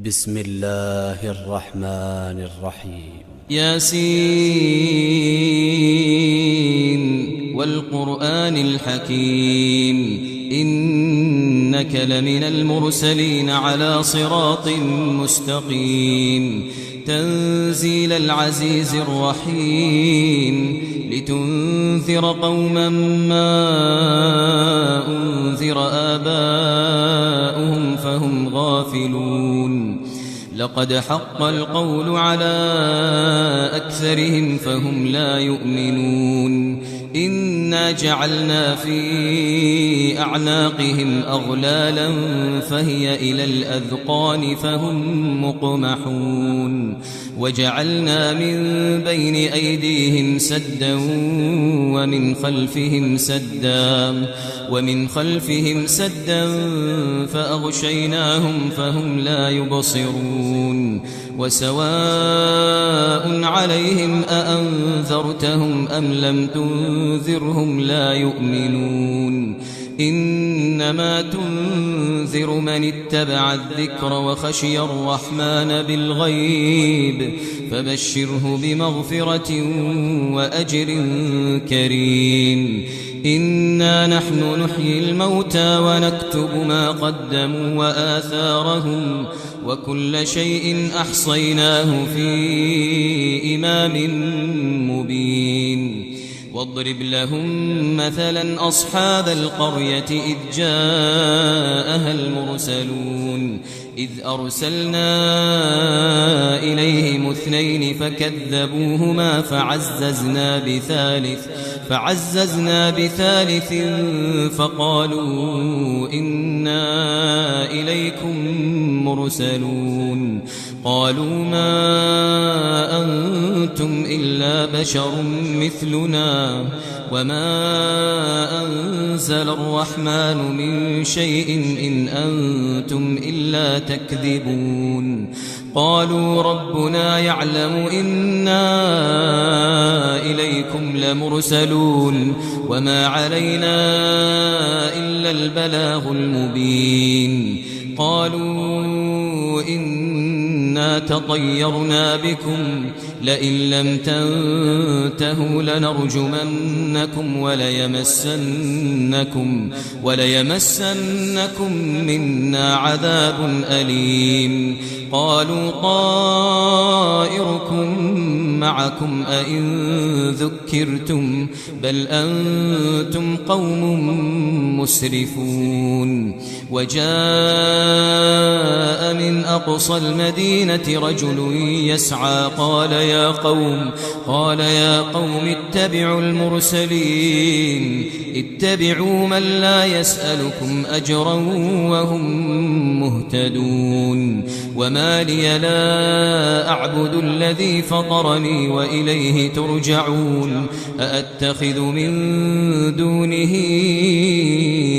بسم الله الرحمن الرحيم. ياسين والقرآن الحكيم إنك لمن المرسلين على صراط مستقيم تنزيل العزيز الرحيم لتنذر قوما ما أنذر آباؤهم فهم غافلون لقد حق القول على أكثرهم فهم لا يؤمنون إنا جعلنا في أعناقهم أغلالا فهي إلى الأذقان فهم مقمحون وجعلنا من بين أيديهم سدا ومن خلفهم سدا فأغشيناهم فهم لا يبصرون وسواء عليهم أأنذرتهم أم لم تنذرهم لا يؤمنون إنما تنذر من اتبع الذكر وخشي الرحمن بالغيب فبشره بمغفرة وأجر كريم إنا نحن نحيي الموتى ونكتب ما قدموا وآثارهم وكل شيء أحصيناه في إمام مبين واضرب لهم مثلا أصحاب القرية إذ جاءها المرسلون إذ أرسلنا إليهم اثنين فكذبوهما فعززنا بثالث فقالوا إنا إليكم مرسلون قالوا ما أنتم إلا بشر مثلنا وما أنزل الرحمن من شيء إن أنتم إلا تكذبون قالوا ربنا يعلم إنا إليكم لمرسلون وما علينا إلا البلاغ المبين قالوا إنا تطيرنا بكم لئن لم تنتهوا لنرجمنكم وليمسنكم منا عذاب أليم قالوا طائركم معكم أئن ذكرتم بل أنتم قوم مسرفون وجاء من أقصى المدينة رجل يسعى قال يا قوم اتبعوا المرسلين اتبعوا من لا يسألكم أجرا وهم مهتدون وما لي لا أعبد الذي فطرني وإليه ترجعون أأتخذ من دونه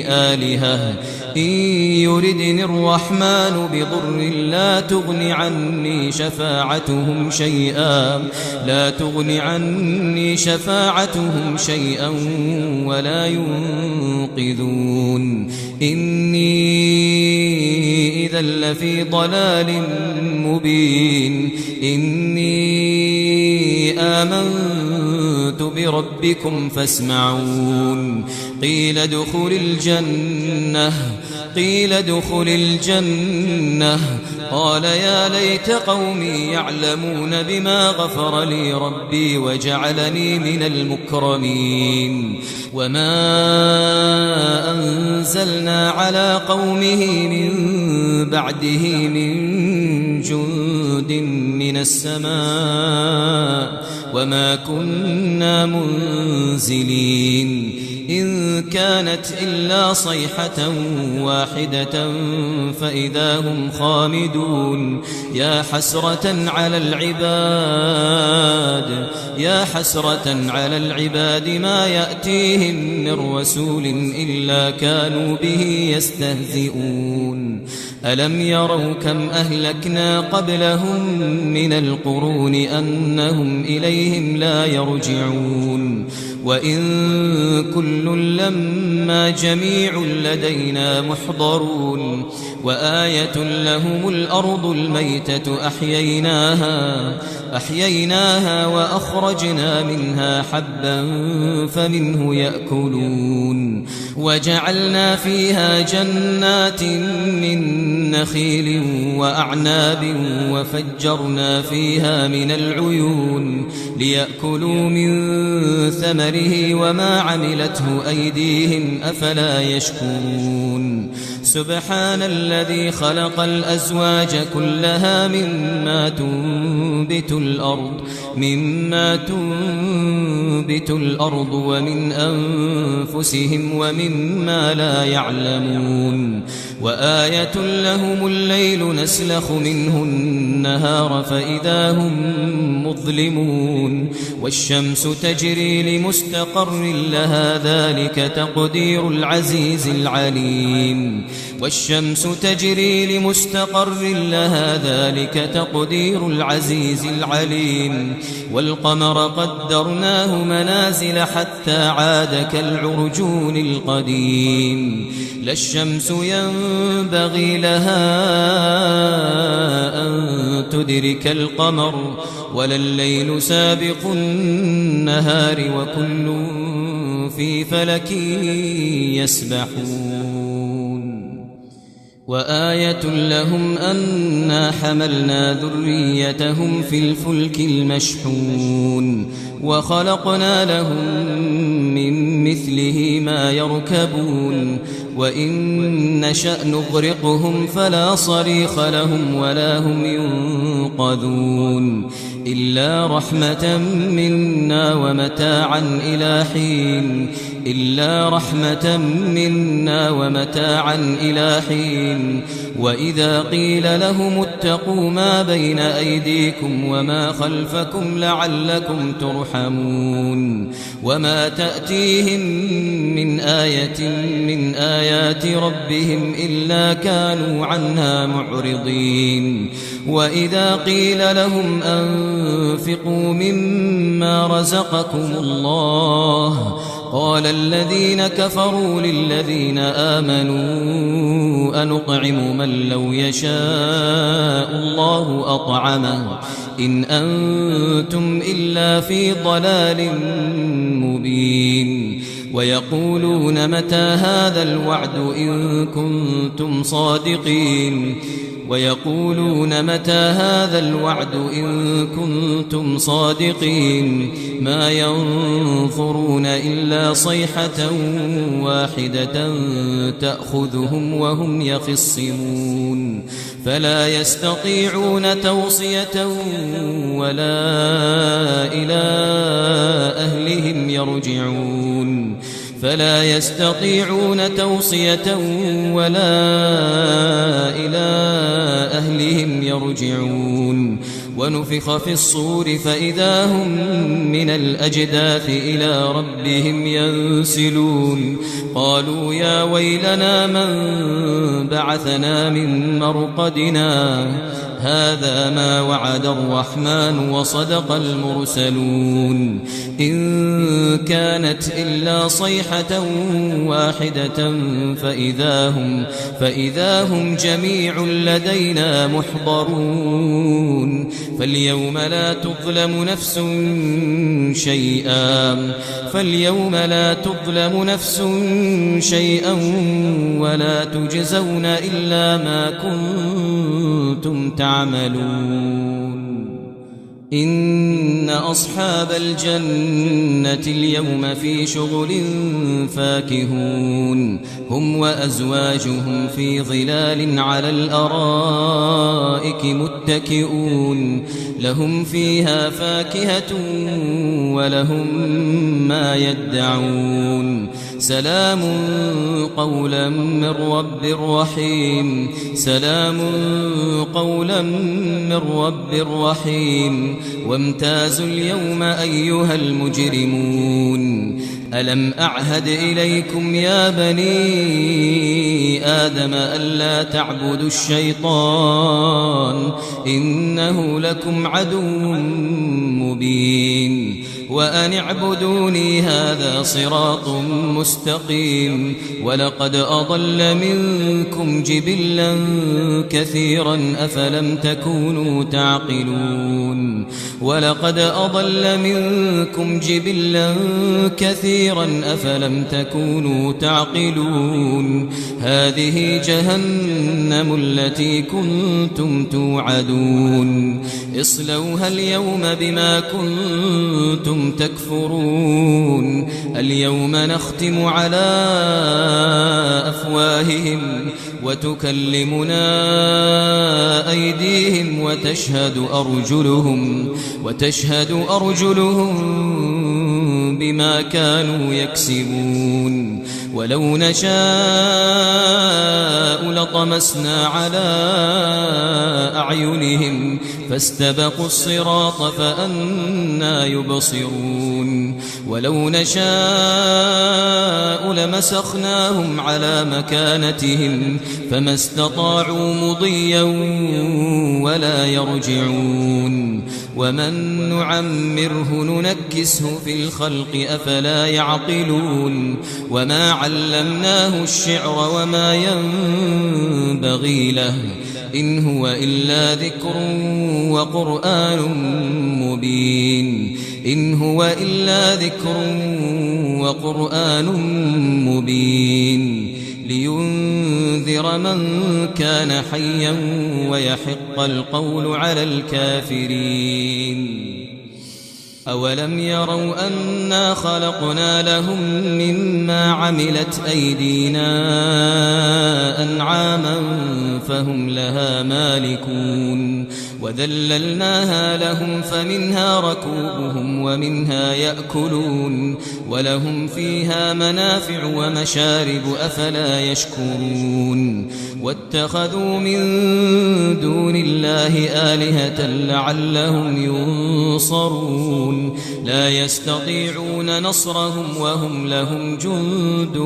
آلهة إن يردني الرحمن بضر لا تغن عني شفاعتهم شيئا ولا ينقذون إني إذا لفي ضلال مبين إني آمنت بربكم فاسمعون قيل ادخل الجنة قال يا ليت قومي يعلمون بما غفر لي ربي وجعلني من المكرمين وما أنزلنا على قومه من بعده من جند من السماء وما كنا منزلين إن كانت إلا صيحة واحدة فإذا هم خامدون يا حسرة على العباد ما يأتيهم من رسول إلا كانوا به يستهزئون ألم يروا كم أهلكنا قبلهم من القرون أنهم إليهم لا يرجعون وإن كل لما جميع لدينا محضرون وآية لهم الأرض الميتة أحييناها وأخرجنا منها حبا فمنه يأكلون وجعلنا فيها جنات من نخيل وأعناب وفجرنا فيها من العيون ليأكلوا من ثمره وما عملته أيديهم أفلا يشكرون سبحان الذي خلق الأزواج كلها مما تنبت الأرض ومن أنفسهم ومما لا يعلمون وآية لهم الليل نسلخ منه النهار فإذا هم مظلمون والشمس تجري لمستقر لها ذلك تقدير العزيز العليم والقمر قدرناه منازل حتى عاد كالعرجون القديم لا الشمس ينبغي لها أن تدرك القمر ولا الليل سابق النهار وكل في فلك يسبحون وآية لهم أنا حملنا ذريتهم في الفلك المشحون وخلقنا لهم من مثله ما يركبون وإن نشأ نغرقهم فلا صريخ لهم ولا هم ينقذون إلا رحمة منا ومتاعا إلى حين وإذا قيل لهم اتقوا ما بين أيديكم وما خلفكم لعلكم ترحمون وما تأتيهم من آية من آيات ربهم إلا كانوا عنها معرضين وإذا قيل لهم أنفقوا مما رزقكم الله قال الذين كفروا للذين آمنوا أنطعم من لو يشاء الله أطعمه إن أنتم إلا في ضلال مبين ويقولون متى هذا الوعد إن كنتم صادقين ما ينظرون إلا صيحة واحدة تأخذهم وهم يخصمون فلا يستطيعون توصية ولا إلى أهلهم يرجعون ونفخ في الصور فإذا هم من الأجداث إلى ربهم ينسلون قالوا يا ويلنا من بعثنا من مرقدنا هذا ما وعد الرحمن وصدق المرسلون إن كانت إلا صيحة واحدة فإذا هم جميع لدينا محضرون فاليوم لا تظلم نفس شيئا ولا تجزون إلا ما كنتم تعملون إن أصحاب الجنة اليوم في شغل فاكهون هم وأزواجهم في ظلال على الأرائك متكئون لهم فيها فاكهة ولهم ما يدعون سلام قولا من رب رحيم وامتازوا اليوم أيها المجرمون ألم أعهد إليكم يا بني آدم ألا تعبدوا الشيطان إنه لكم عدو مبين وأن اعبدوني هذا صراط مستقيم ولقد أضل منكم جبلا كثيرا أفلم تكونوا تعقلون ولقد أضل منكم جبلا كثيرا أفلم تكونوا تعقلون هذه جهنم التي كنتم توعدون اصلوها اليوم بما كنتم تكفرون اليوم نختم على أفواههم وتكلمنا أيديهم وتشهد أرجلهم بما كانوا يكسبون ولو نشاء لطمسنا على أعينهم فاستبقوا الصراط فأنى يبصرون ولو نشاء لمسخناهم على مكانتهم فما استطاعوا مضيا ولا يرجعون ومن نعمره ننكسه في الخلق أفلا يعقلون وما علمناه الشعر وما ينبغي له إن هو إلا ذكر وقرآن مبين إن هو إلا ذكر وقرآن مبين لينذر من كان حيا ويحق القول على الكافرين أولم يروا أنا خلقنا لهم مما عملت أيدينا أنعاما فهم لها مالكون وذللناها لهم فمنها ركوبهم ومنها يأكلون ولهم فيها منافع ومشارب أفلا يشكرون واتخذوا من دون الله آلهة لعلهم ينصرون لا يستطيعون نصرهم وهم لهم جند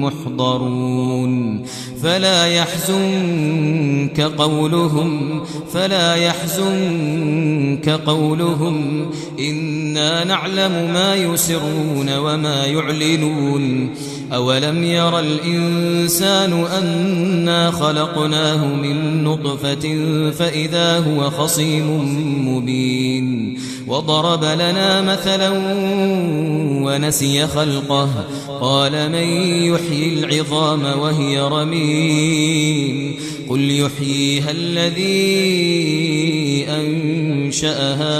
محضرون فلا يحزنك قولهم إنا نعلم ما يسرون وما يعلنون أولم ير الإنسان أنا خلقناه من نطفة فإذا هو خصيم مبين وضرب لنا مثلا ونسي خلقه قال من يحيي العظام وهي رميم قل يحييها الذي أنشأها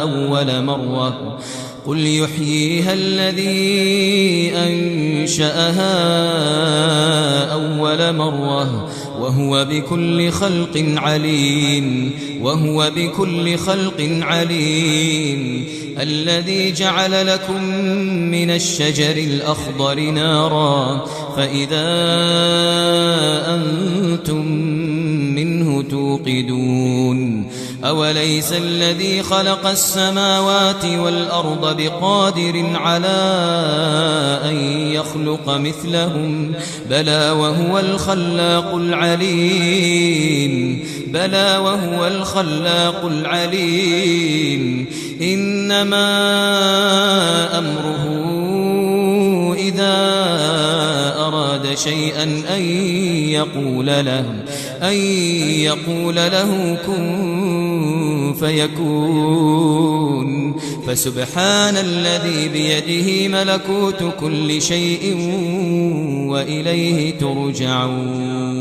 أول مرة وهو بكل خلق عليم الذي جعل لكم من الشجر الأخضر نارا فإذا أنتم منه توقدون أوليس الذي خلق السماوات والأرض بقادر على أن يخلق مثلهم بلى وهو الخلاق العليم إنما أمره إذا أراد شيئا أن يقول له كن فيكون فسبحان الذي بيده ملكوت كل شيء وإليه ترجعون